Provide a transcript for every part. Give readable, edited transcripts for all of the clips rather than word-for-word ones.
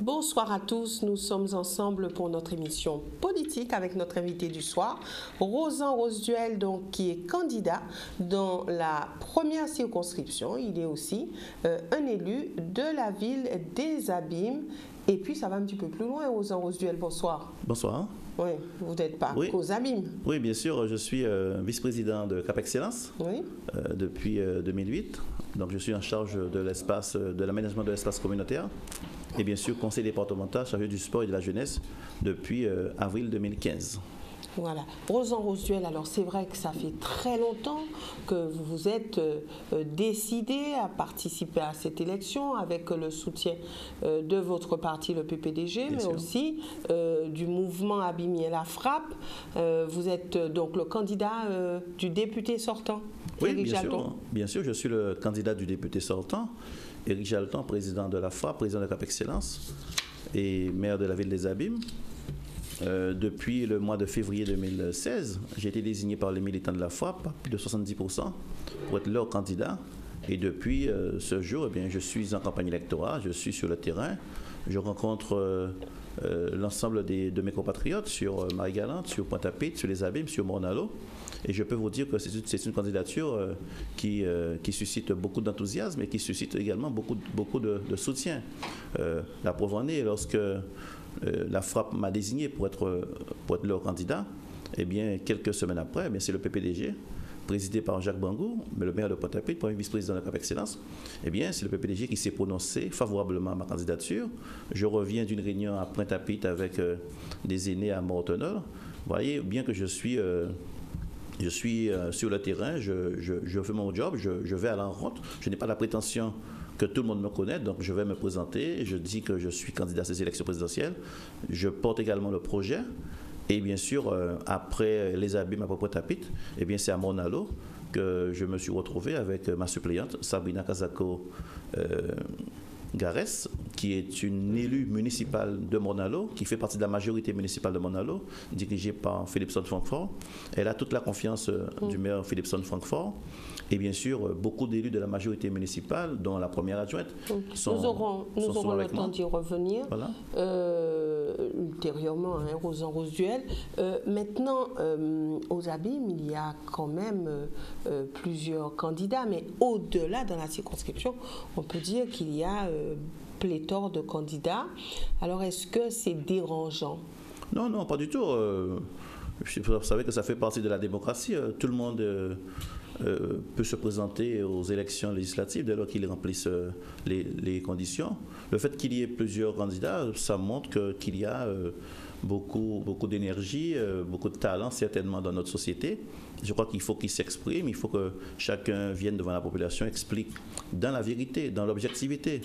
Bonsoir à tous, nous sommes ensemble pour notre émission politique avec notre invité du soir, Rosan Roseduel, donc, qui est candidat dans la première circonscription. Il est aussi un élu de la ville des Abîmes. Et puis ça va un petit peu plus loin, Rosan Roseduel, bonsoir. Bonsoir. Oui, vous n'êtes pas qu'aux Abîmes. Oui, bien sûr, je suis vice-président de Cap Excellence depuis 2008. Donc je suis en charge de l'espace, de l'aménagement de l'espace communautaire. Et bien sûr, conseil départemental chargé du sport et de la jeunesse depuis avril 2015. Voilà. Rosan Roseduel, alors c'est vrai que ça fait très longtemps que vous vous êtes décidé à participer à cette élection avec le soutien de votre parti, le PPDG, mais aussi du mouvement Abimi et la Frappe. Vous êtes donc le candidat du député sortant, oui, Éric bien Jalton. sûr. Bien sûr, je suis le candidat du député sortant, Éric Jalton, président de la Frappe, président de Cap Excellence et maire de la ville des Abîmes. Depuis le mois de février 2016, j'ai été désigné par les militants de la Frappe, plus de 70%, pour être leur candidat. Et depuis ce jour, eh bien, je suis en campagne électorale, je suis sur le terrain, je rencontre l'ensemble de mes compatriotes sur Marie-Galante, sur Pointe-à-Pitre, sur les Abîmes, sur Morne-à-l'Eau. Et je peux vous dire que c'est une candidature qui suscite beaucoup d'enthousiasme et qui suscite également beaucoup de soutien. La preuve en est, lorsque la Frappe m'a désigné pour être leur candidat, eh bien, quelques semaines après, eh c'est le PPDG, présidé par Jacques Bangou, le maire de Pointe-à-Pitre, premier vice-président de la Cap Excellence, eh bien, c'est le PPDG qui s'est prononcé favorablement à ma candidature. Je reviens d'une réunion à Pointe-à-Pitre avec des aînés à Mortenol. Vous voyez, bien que je suis sur le terrain, je fais mon job, je vais à la rencontre. Je n'ai pas la prétention que tout le monde me connaît, donc je vais me présenter. Je dis que je suis candidat à ces élections présidentielles. Je porte également le projet. Et bien sûr, après les Abîmes, après Pointe-à-Pitre, eh bien, c'est à Morne-à-l'Eau que je me suis retrouvé avec ma suppléante, Sabrina Kazako Garès, qui est une élue municipale de Morne-à-l'Eau, qui fait partie de la majorité municipale de Morne-à-l'Eau, dirigée par Philipson-Francfort. Elle a toute la confiance du maire Philipson-Francfort. Et bien sûr, beaucoup d'élus de la majorité municipale, dont la première adjointe, sont Nous aurons le temps d'y revenir ultérieurement, Rosan Roseduel. Maintenant, aux Abîmes, il y a quand même plusieurs candidats, mais au-delà, dans la circonscription, on peut dire qu'il y a pléthore de candidats. Alors, est-ce que c'est dérangeant? Non, non, pas du tout. Vous savez que ça fait partie de la démocratie. Tout le monde peut se présenter aux élections législatives dès lors qu'ils remplissent les conditions. Le fait qu'il y ait plusieurs candidats, ça montre qu'il y a beaucoup d'énergie, beaucoup de talent certainement dans notre société. Je crois qu'il faut qu'ils s'expriment, il faut que chacun vienne devant la population, explique dans la vérité, dans l'objectivité,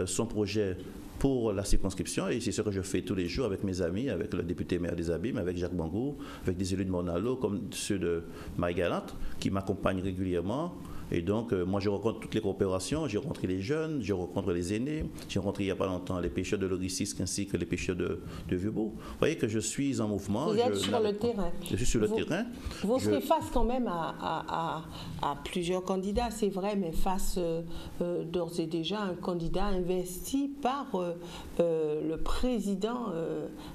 son projet pour la circonscription, et c'est ce que je fais tous les jours avec mes amis, avec le député maire des Abîmes, avec Jacques Bangou, avec des élus de Morne-à-l'Eau comme ceux de Marie-Galante qui m'accompagnent régulièrement. Et donc, moi, je rencontre toutes les coopérations, j'ai rencontré les jeunes, je rencontre les aînés, j'ai rencontré il n'y a pas longtemps les pêcheurs de Loricisque ainsi que les pêcheurs de Vieux-Beau. Vous voyez que je suis en mouvement. Vous êtes sur le terrain. Je suis sur le terrain. Vous serez face quand même à plusieurs candidats, c'est vrai, mais face d'ores et déjà à un candidat investi par le président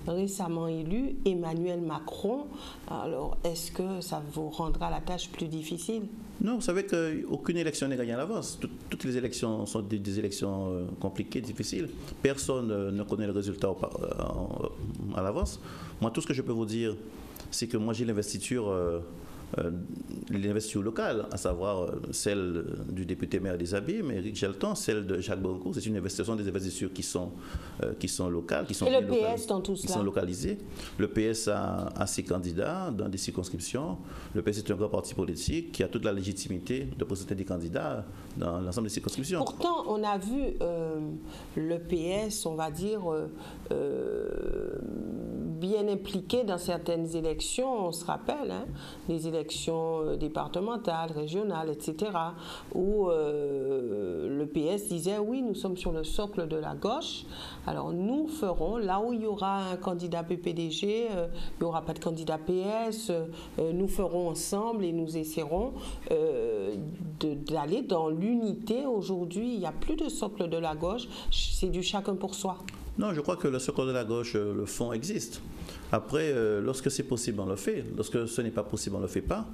récemment élu, Emmanuel Macron. Alors, est-ce que ça vous rendra la tâche plus difficile? Non, vous savez qu'aucune élection n'est gagnée à l'avance. Toutes les élections sont des élections compliquées, difficiles. Personne ne connaît le résultat à l'avance. Moi, tout ce que je peux vous dire, c'est que moi, j'ai l'investiture locale, à savoir celle du député maire des Abîmes, Éric Jalton, celle de Jacques Bangou. C'est une investition, des investitures qui sont locales, qui sont, et le PS dans tout qui cela sont localisées. Le PS a ses candidats dans des circonscriptions. Le PS est un grand parti politique qui a toute la légitimité de présenter des candidats dans l'ensemble des circonscriptions. Pourtant, on a vu le PS, on va dire, bien impliqué dans certaines élections, on se rappelle, des élections départementales, régionales, etc., où le PS disait oui, nous sommes sur le socle de la gauche, alors nous ferons, là où il y aura un candidat PPDG, il n'y aura pas de candidat PS, nous ferons ensemble et nous essaierons d'aller dans l'unité. Aujourd'hui, il n'y a plus de socle de la gauche, c'est du chacun pour soi. Non, je crois que le secours de la gauche, le fond existe. Après, lorsque c'est possible, on le fait. Lorsque ce n'est pas possible, on ne le fait pas.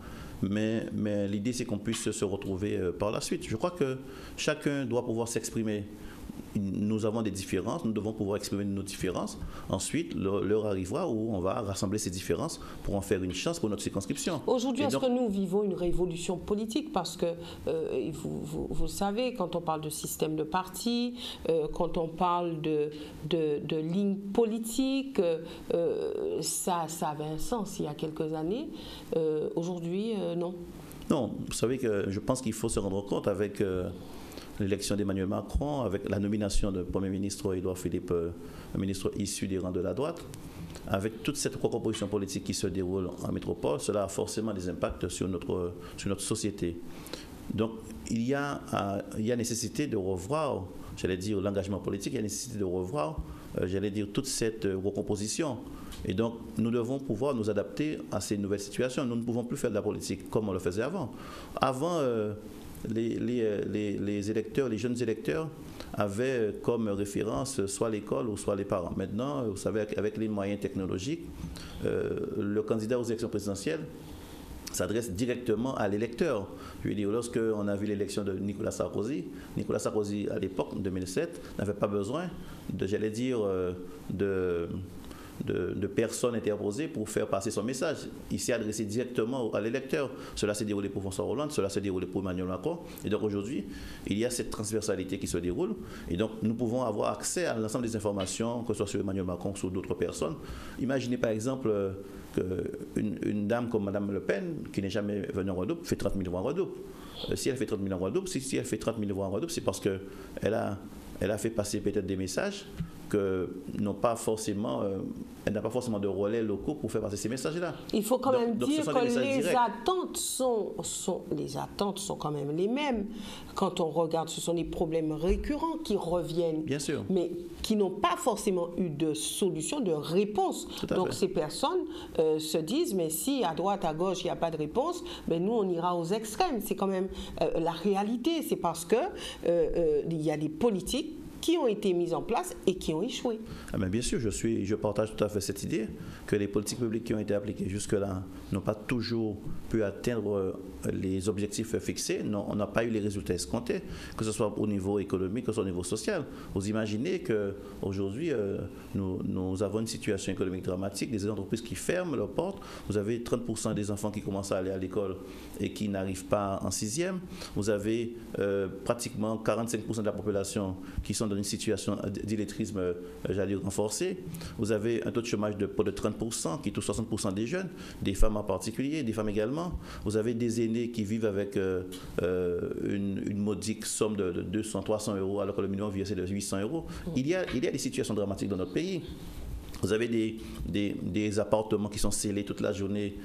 Mais l'idée, c'est qu'on puisse se retrouver par la suite. Je crois que chacun doit pouvoir s'exprimer. Nous avons des différences, nous devons pouvoir exprimer nos différences. Ensuite, l'heure arrivera où on va rassembler ces différences pour en faire une chance pour notre circonscription. Aujourd'hui, est-ce que nous vivons une révolution politique? Parce que, vous savez, quand on parle de système de parti, quand on parle de ligne politique, ça avait un sens il y a quelques années. Aujourd'hui, non. Non, vous savez que je pense qu'il faut se rendre compte avec l'élection d'Emmanuel Macron, avec la nomination de Premier ministre Édouard Philippe, un ministre issu des rangs de la droite, avec toute cette recomposition politique qui se déroule en métropole, cela a forcément des impacts sur notre société. Donc, il y a nécessité de revoir, j'allais dire, l'engagement politique, il y a nécessité de revoir, j'allais dire, toute cette recomposition. Et donc, nous devons pouvoir nous adapter à ces nouvelles situations. Nous ne pouvons plus faire de la politique comme on le faisait avant. Avant, les électeurs, les jeunes électeurs avaient comme référence soit l'école ou soit les parents. Maintenant, vous savez, avec les moyens technologiques, le candidat aux élections présidentielles s'adresse directement à l'électeur. Je veux dire, lorsqu'on a vu l'élection de Nicolas Sarkozy, à l'époque, en 2007, n'avait pas besoin de personnes interposées pour faire passer son message. Il s'est adressé directement à l'électeur. Cela s'est déroulé pour François Hollande, cela s'est déroulé pour Emmanuel Macron. Et donc aujourd'hui, il y a cette transversalité qui se déroule. Et donc nous pouvons avoir accès à l'ensemble des informations, que ce soit sur Emmanuel Macron ou sur d'autres personnes. Imaginez par exemple qu'une dame comme Mme Le Pen, qui n'est jamais venue en Guadeloupe, fait 30 000 voix en Guadeloupe. Si elle fait 30 000 en Guadeloupe, si elle fait 30 000 voix en Guadeloupe, c'est parce qu'elle a fait passer peut-être des messages que n'ont pas forcément, elle n'a pas forcément de relais locaux pour faire passer ces messages-là. Il faut quand même dire que les attentes sont quand même les mêmes. Quand on regarde, ce sont des problèmes récurrents qui reviennent, bien sûr, mais qui n'ont pas forcément eu de solution, de réponse. Donc ces personnes se disent, mais si à droite, à gauche, il n'y a pas de réponse, ben nous on ira aux extrêmes. C'est quand même la réalité. C'est parce que il y a des politiques qui ont été mises en place et qui ont échoué. Ah ben bien sûr, je partage tout à fait cette idée que les politiques publiques qui ont été appliquées jusque-là n'ont pas toujours pu atteindre les objectifs fixés. Non, on n'a pas eu les résultats escomptés, que ce soit au niveau économique, que ce soit au niveau social. Vous imaginez qu'aujourd'hui, nous avons une situation économique dramatique, des entreprises qui ferment leurs portes. Vous avez 30% des enfants qui commencent à aller à l'école et qui n'arrivent pas en 6e. Vous avez pratiquement 45% de la population qui sont dans une situation d'illettrisme, j'allais dire, renforcée. Vous avez un taux de chômage de près de 30% qui touche 60% des jeunes, des femmes en particulier, des femmes également. Vous avez des aînés qui vivent avec une modique somme de 200, 300 euros alors que le minimum vit c'est de 800 euros. Il y a des situations dramatiques dans notre pays. Vous avez des appartements qui sont scellés toute la journée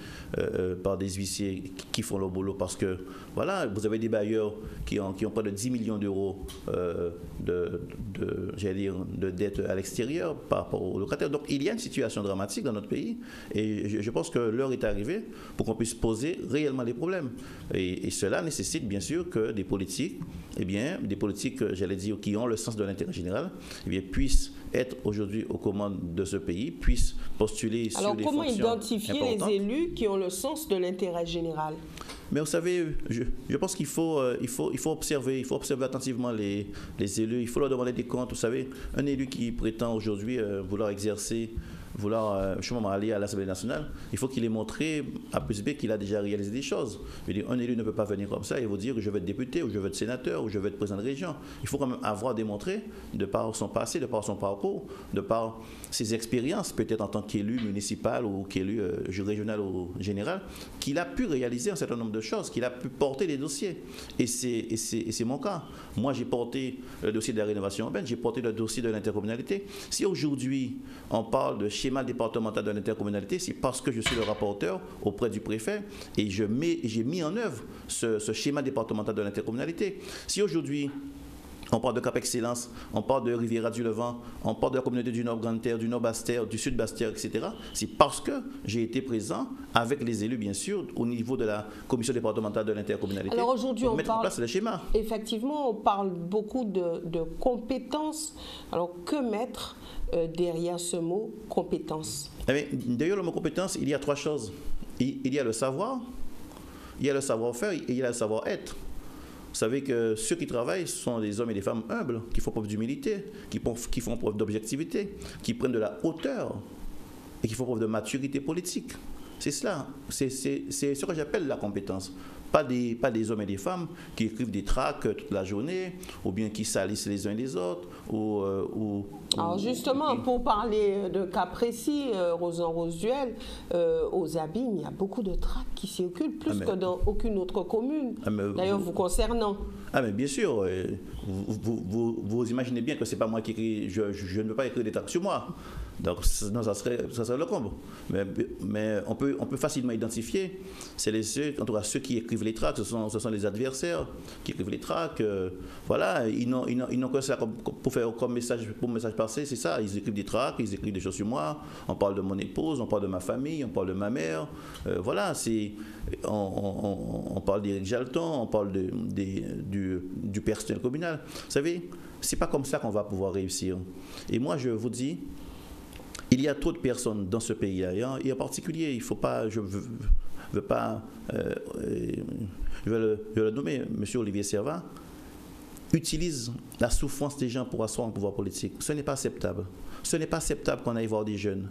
par des huissiers qui font leur boulot parce que, voilà, vous avez des bailleurs qui ont près de 10 millions d'euros de dettes à l'extérieur par rapport aux locataires. Donc, il y a une situation dramatique dans notre pays et je pense que l'heure est arrivée pour qu'on puisse poser réellement les problèmes. Et cela nécessite, bien sûr, que des politiques, j'allais dire, qui ont le sens de l'intérêt général, puissent être aujourd'hui aux commandes de ce pays, puissent postuler sur des fonctions importantes. Alors, comment identifier les élus qui ont le sens de l'intérêt général? Mais vous savez, je pense qu'il faut observer attentivement les élus, il faut leur demander des comptes. Vous savez, un élu qui prétend aujourd'hui vouloir aller à l'Assemblée nationale, il faut qu'il ait montré à plus B qu'il a déjà réalisé des choses. Je veux dire, un élu ne peut pas venir comme ça et vous dire que je veux être député ou je veux être sénateur ou je veux être président de région. Il faut quand même avoir démontré, de par son passé, de par son parcours, de par ses expériences, peut-être en tant qu'élu municipal ou qu'élu régional ou général, qu'il a pu réaliser un certain nombre de choses, qu'il a pu porter des dossiers. Et c'est mon cas. Moi, j'ai porté le dossier de la rénovation urbaine, j'ai porté le dossier de l'intercommunalité. Si aujourd'hui, on parle de schéma départemental de l'intercommunalité, c'est parce que je suis le rapporteur auprès du préfet et j'ai mis en œuvre ce schéma départemental de l'intercommunalité. Si aujourd'hui, on parle de Cap Excellence, on parle de Riviera du Levant, on parle de la communauté du Nord Grande Terre, du Nord Basse Terre, du Sud Basse Terre, etc. C'est parce que j'ai été présent avec les élus, bien sûr, au niveau de la commission départementale de l'intercommunalité. Alors aujourd'hui, on mettre en place le schéma. Effectivement, on parle beaucoup de compétences. Alors que mettre derrière ce mot compétence? Derrière le mot compétence, il y a trois choses. Il y a le savoir, il y a le savoir-faire et il y a le savoir-être. Vous savez que ceux qui travaillent sont des hommes et des femmes humbles, qui font preuve d'humilité, qui font preuve d'objectivité, qui prennent de la hauteur et qui font preuve de maturité politique. C'est cela, c'est ce que j'appelle la compétence. Pas des hommes et des femmes qui écrivent des tracts toute la journée, ou bien qui salissent les uns les autres. Alors justement, pour parler de cas précis, Rosan Rosuel, aux Abîmes, il y a beaucoup de tracts qui circulent, plus que dans aucune autre commune, d'ailleurs vous concernant. Ah mais bien sûr, vous imaginez bien que ce n'est pas moi qui écris, je ne veux pas écrire des tracts sur moi. Donc non, ça serait le comble. Mais on peut facilement identifier, en tout cas ceux qui écrivent les tracts, ce sont les adversaires qui écrivent les tracts. Voilà, ils n'ont que ça pour faire comme message passé, c'est ça. Ils écrivent des tracts, ils écrivent des choses sur moi. On parle de mon épouse, on parle de ma famille, on parle de ma mère. Voilà, on parle d'Éric Jalton, on parle du personnel communal. Vous savez, c'est pas comme ça qu'on va pouvoir réussir. Et moi, je vous dis, il y a trop de personnes dans ce pays-là. Et en particulier, il faut pas, je veux pas, je vais le nommer, M. Olivier Servat, utilise la souffrance des gens pour asseoir un pouvoir politique. Ce n'est pas acceptable. Ce n'est pas acceptable qu'on aille voir des jeunes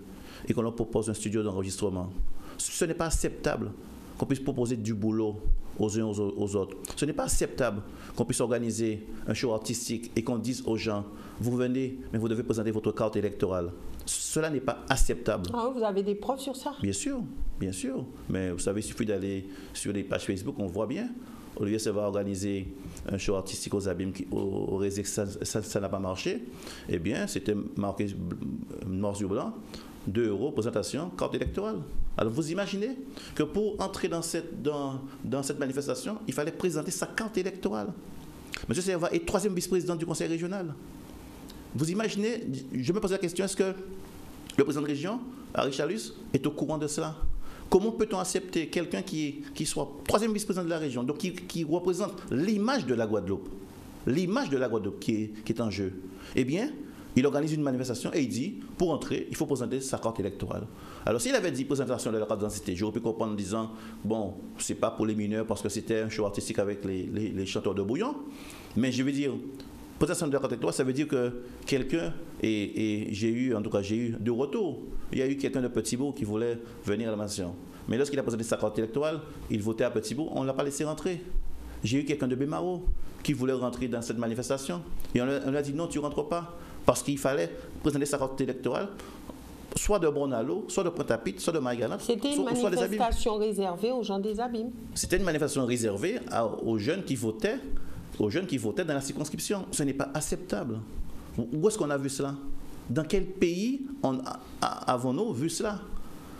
et qu'on leur propose un studio d'enregistrement. Ce n'est pas acceptable qu'on puisse proposer du boulot aux uns aux autres. Ce n'est pas acceptable qu'on puisse organiser un show artistique et qu'on dise aux gens, vous venez, mais vous devez présenter votre carte électorale. Cela n'est pas acceptable. Ah, vous avez des preuves sur ça? Bien sûr. Mais vous savez, il suffit d'aller sur les pages Facebook, on voit bien. Olivier Servat va organiser un show artistique aux Abîmes, au Réseau, ça n'a pas marché. Eh bien, c'était marqué noir sur blanc, 2 €, présentation, carte électorale. Alors vous imaginez que pour entrer dans cette manifestation, il fallait présenter sa carte électorale. M. Servat est 3e vice-président du conseil régional. Vous imaginez, je me pose la question, est-ce que le président de région, Harry Chalus, est au courant de cela? Comment peut-on accepter quelqu'un qui soit 3e vice-président de la région, donc qui représente l'image de la Guadeloupe, qui est en jeu? Eh bien, il organise une manifestation et il dit, pour entrer, il faut présenter sa carte électorale. Alors s'il avait dit présentation de la carte d'identité, j'aurais pu comprendre en disant, bon, c'est pas pour les mineurs parce que c'était un show artistique avec les chanteurs de bouillon, mais je veux dire, présentation de la carte électorale, ça veut dire que quelqu'un, et j'ai eu 2 retours. Il y a eu quelqu'un de Petit-Bourg qui voulait venir à la manifestation. Mais lorsqu'il a présenté sa carte électorale, il votait à Petit-Bourg, on ne l'a pas laissé rentrer. J'ai eu quelqu'un de Bémaro qui voulait rentrer dans cette manifestation. Et on lui a dit non, tu ne rentres pas. Parce qu'il fallait présenter sa carte électorale, soit de Bronalo, soit de Pointe-à-Pitre, soit de Marie-Galante. C'était une manifestation réservée aux gens des Abîmes. C'était une manifestation réservée aux jeunes qui votaient dans la circonscription. Ce n'est pas acceptable. Où est-ce qu'on a vu cela? Dans quel pays avons-nous vu cela?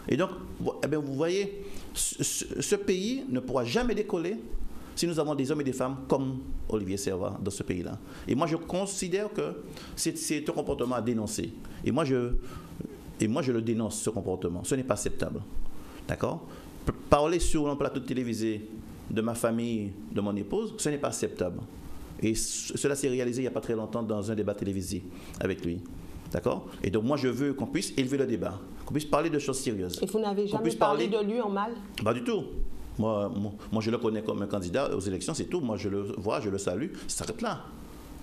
Et donc, vous voyez, ce pays ne pourra jamais décoller si nous avons des hommes et des femmes comme Olivier Servat dans ce pays-là. Et moi, je considère que c'est un comportement à dénoncer. Et moi, je le dénonce, ce comportement. Ce n'est pas acceptable. D'accord? Parler sur un plateau de télévisé de ma famille, de mon épouse, ce n'est pas acceptable. Et cela s'est réalisé il n'y a pas très longtemps dans un débat télévisé avec lui. D'accord? Et donc moi je veux qu'on puisse élever le débat, qu'on puisse parler de choses sérieuses. Et vous n'avez jamais parlé de lui en mal? Pas du tout. Moi je le connais comme un candidat aux élections, c'est tout. Moi je le vois, je le salue, ça s'arrête là.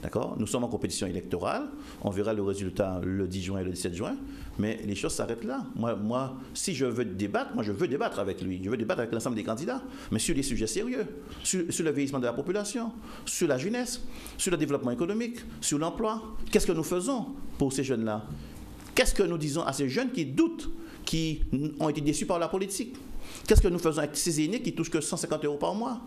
D'accord? Nous sommes en compétition électorale, on verra le résultat le 10 juin et le 17 juin, mais les choses s'arrêtent là. Moi, si je veux débattre, je veux débattre avec lui, je veux débattre avec l'ensemble des candidats, mais sur des sujets sérieux, sur le vieillissement de la population, sur la jeunesse, sur le développement économique, sur l'emploi. Qu'est-ce que nous faisons pour ces jeunes-là? Qu'est-ce que nous disons à ces jeunes qui doutent, qui ont été déçus par la politique? Qu'est-ce que nous faisons avec ces aînés qui touchent que 150 € par mois?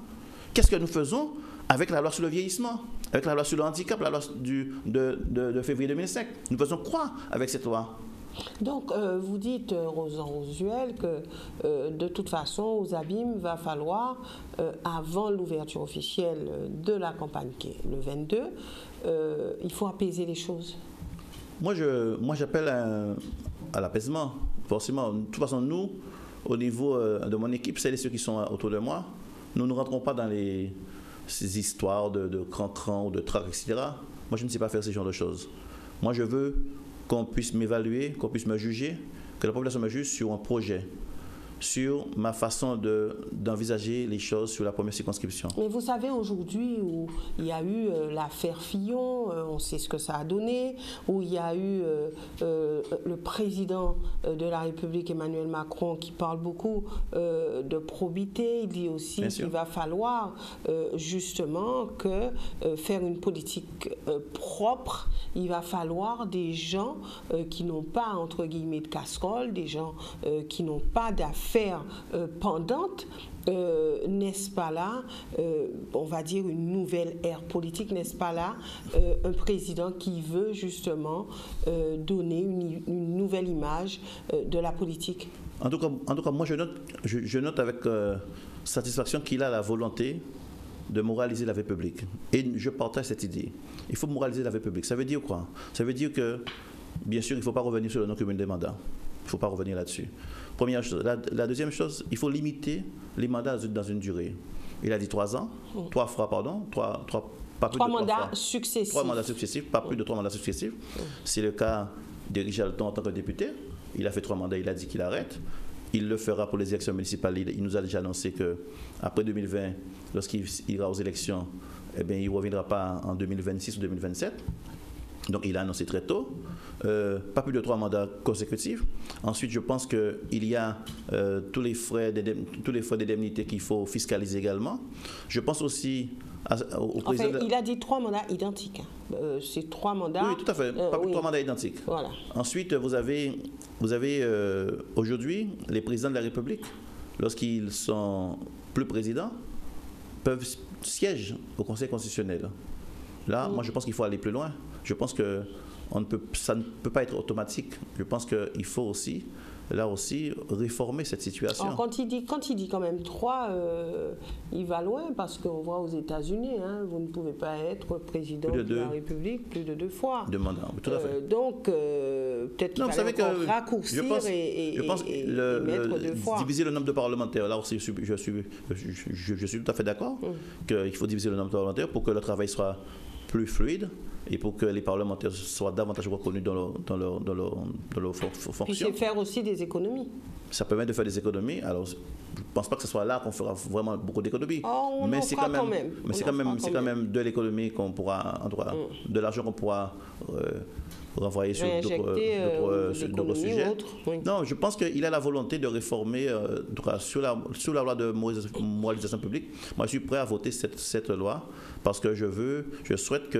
Qu'est-ce que nous faisons avec la loi sur le vieillissement, avec la loi sur le handicap, la loi de février 2005? Nous faisons quoi avec cette loi? Donc, vous dites, Rosan Rosuel, que de toute façon, aux Abîmes, il va falloir, avant l'ouverture officielle de la campagne, qui est le 22, il faut apaiser les choses. Moi, j'appelle à l'apaisement, forcément. De toute façon, nous, au niveau de mon équipe, celles et ceux qui sont autour de moi, nous ne rentrons pas dans ces histoires de cran-cran ou de trac, etc. Moi, je ne sais pas faire ce genre de choses. Moi, je veux qu'on puisse m'évaluer, qu'on puisse me juger, que la population me juge sur un projet, sur ma façon d'envisager les choses sur la première circonscription. Mais vous savez, aujourd'hui, où il y a eu l'affaire Fillon, on sait ce que ça a donné, où il y a eu le président de la République, Emmanuel Macron, qui parle beaucoup de probité. Il dit aussi qu'il va falloir justement faire une politique propre. Il va falloir des gens qui n'ont pas, entre guillemets, de casserole, des gens qui n'ont pas d'affaires pendantes, n'est-ce pas là, on va dire une nouvelle ère politique, n'est-ce pas là, un président qui veut justement donner une nouvelle image de la politique. En tout cas, moi je note avec satisfaction qu'il a la volonté de moraliser la vie publique. Et je partage cette idée. Il faut moraliser la vie publique. Ça veut dire quoi? Ça veut dire que, bien sûr, il ne faut pas revenir sur le non-cumul des mandats. Il ne faut pas revenir là-dessus. Première chose. La deuxième chose, il faut limiter les mandats dans une durée. Il a dit 3 ans, 3 fois, pardon, pas plus de 3 mandats successifs. 3 mandats successifs, pas plus de 3 mandats successifs. C'est le cas d'Éric Jalton en tant que député. Il a fait 3 mandats, il a dit qu'il arrête. Il le fera pour les élections municipales. Il nous a déjà annoncé qu'après 2020, lorsqu'il ira aux élections, eh bien, il ne reviendra pas en 2026 ou 2027. Donc, il a annoncé très tôt. Pas plus de 3 mandats consécutifs. Ensuite, je pense qu'il y a tous les frais d'indemnité qu'il faut fiscaliser également. Je pense aussi au président... Enfin, il a dit 3 mandats identiques. C'est 3 mandats... Oui, tout à fait. Pas plus de 3 mandats identiques. Voilà. Ensuite, vous avez aujourd'hui les présidents de la République, lorsqu'ils sont plus présidents, peuvent siéger au Conseil constitutionnel. Là, moi, je pense qu'il faut aller plus loin. Je pense que ça ne peut pas être automatique. Je pense qu'il faut aussi, là aussi, réformer cette situation. Alors, quand il dit quand même 3, il va loin parce qu'on voit aux États-Unis, hein, vous ne pouvez pas être président de la République plus de 2 fois. De mandat, tout à fait. Donc, peut-être qu'il fallait encore raccourcir et mettre 2 fois. Diviser le nombre de parlementaires, là aussi, je suis tout à fait d'accord qu'il faut diviser le nombre de parlementaires pour que le travail soit plus fluide et pour que les parlementaires soient davantage reconnus dans leur fonction. Puis c'est faire aussi des économies. Ça permet de faire des économies. Alors, je ne pense pas que ce soit là qu'on fera vraiment beaucoup d'économies. Mais c'est quand même de l'économie qu'on pourra, en tout cas, de l'argent qu'on pourra renvoyer sur d'autres sujets. Oui. Non, je pense qu'il a la volonté de réformer, sous la loi de moralisation publique. Moi, je suis prêt à voter cette loi parce que je souhaite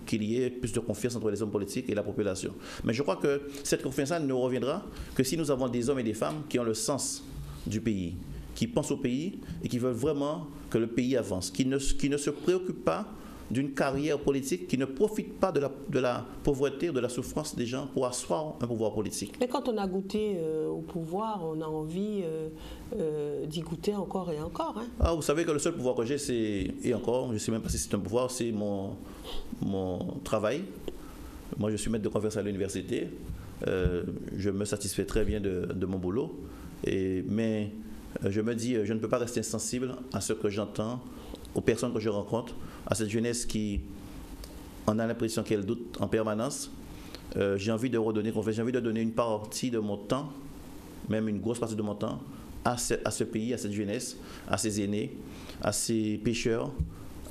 qu'il y ait plus de confiance entre les hommes politiques et la population. Mais je crois que cette confiance-là ne reviendra que si nous avons des hommes et des femmes qui ont le sens du pays, qui pensent au pays et qui veulent vraiment que le pays avance, qui ne se préoccupent pas d'une carrière politique, qui ne profite pas de la pauvreté, de la souffrance des gens pour asseoir un pouvoir politique. Mais quand on a goûté au pouvoir, on a envie d'y goûter encore et encore. Hein. Ah, vous savez que le seul pouvoir que j'ai, et encore, je ne sais même pas si c'est un pouvoir, c'est mon travail. Moi, je suis maître de conférence à l'université. Je me satisfais très bien de mon boulot. Mais je me dis, je ne peux pas rester insensible à ce que j'entends, aux personnes que je rencontre, à cette jeunesse qui en a l'impression qu'elle doute en permanence. J'ai envie de redonner confiance, j'ai envie de donner une partie de mon temps, même une grosse partie de mon temps, à ce pays, à cette jeunesse, à ces aînés, à ces pêcheurs,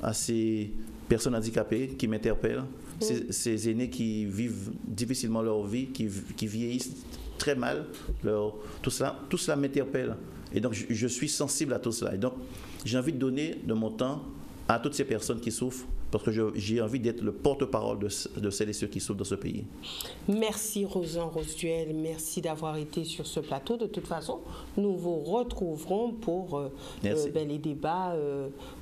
à ces personnes handicapées qui m'interpellent, ces aînés qui vivent difficilement leur vie, qui vieillissent très mal, tout cela m'interpelle. Et donc, je suis sensible à tout cela. Et donc, j'ai envie de donner de mon temps à toutes ces personnes qui souffrent, parce que j'ai envie d'être le porte-parole de celles et ceux qui souffrent dans ce pays. Merci Rosan Rostuel, merci d'avoir été sur ce plateau. De toute façon, nous vous retrouverons pour les débats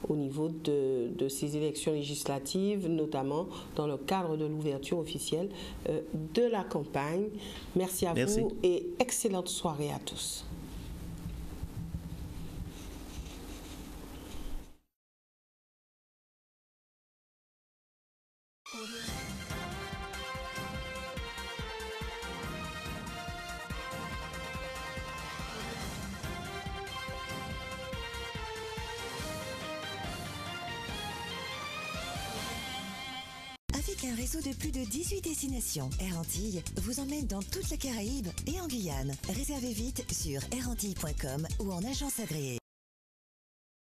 au niveau de ces élections législatives, notamment dans le cadre de l'ouverture officielle de la campagne. Merci à vous et excellente soirée à tous. Avec un réseau de plus de 18 destinations, Air Antilles vous emmène dans toute la Caraïbe et en Guyane. Réservez vite sur airantilles.com ou en agence agréée.